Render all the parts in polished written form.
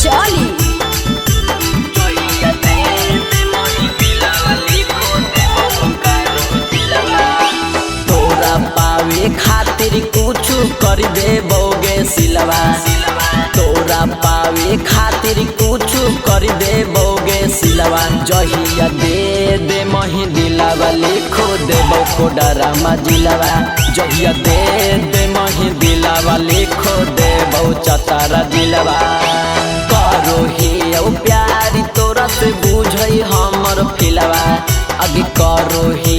रचौली। तोरा पावे खातिर कुछ कर देबोगे सिलवा, तोरा पावे खातिर कुछ कर देबोगे सिलवा। जहिया दे मही दिलावा लिखो देबो कोडरा मजिलवा। जहिया दे मही दिलावा लिखो देबो चतारा दिलवा। करो ही प्यारी तोरा से बुझई हमर फिलवा, अभी करो ही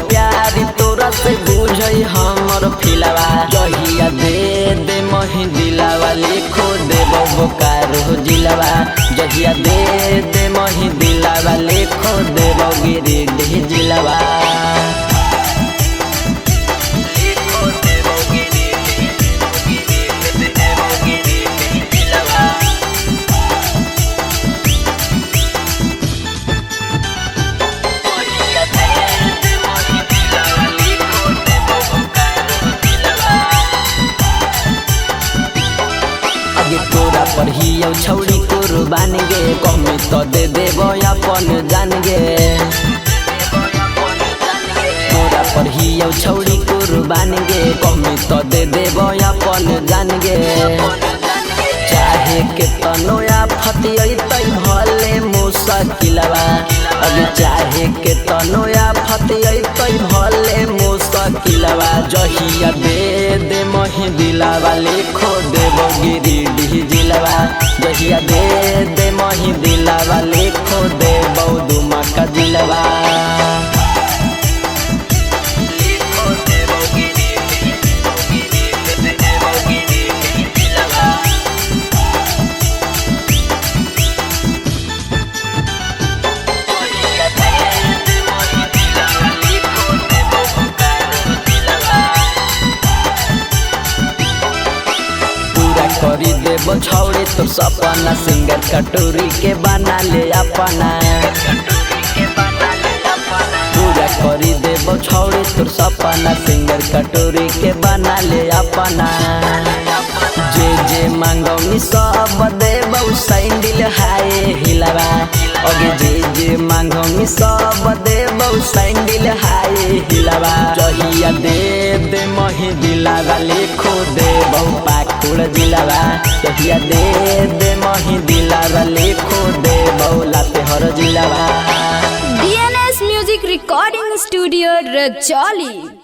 प्यारी तोरा से बुझई हमर फिलवा। जहिया दे मही दिलावा लिखो देबो बोकारो जिलवा। जहिया दे मही दिलावा लिखो देबो गिरिडीह जिलवा। तोरा पर ही छौड़ी कुर्बान गे, कमी तो दे देबो अपन जान गे। तोरा पर ही छौड़ी कुर्बान गे, कमी तो दे देबो अपन जान गे। चाहे के तनोया फतियई तई भले मुश्किलवा, अभी चाहे के तनोया फतियई तई भले मुश्किलवा। जहिया दे मही दिलावा लिखो देबो गिरिडीह जिलवा। जहिया दे मही दिलावा लिखो देबो दुमका जिलवा। करी देबो छौड़ी तो सपना, सिंगर कटोरी के बना ले अपना। पूरा करी देबो छौड़ी तो सपना, सिंगर कटोरी के बना ले अपना। जे मांगौनी सब देबो सैंडल हाय हिलवा। अगे जे मांगौनी सब देबो सैंडल हाय हिलवा। जहिया दे मही दिलावा लिखो देबो पाकुड़ जिलवा। जहिया दे मही दिलावा लिखो देबो लातेहर जिलवा। DNS music recording studio रचौली।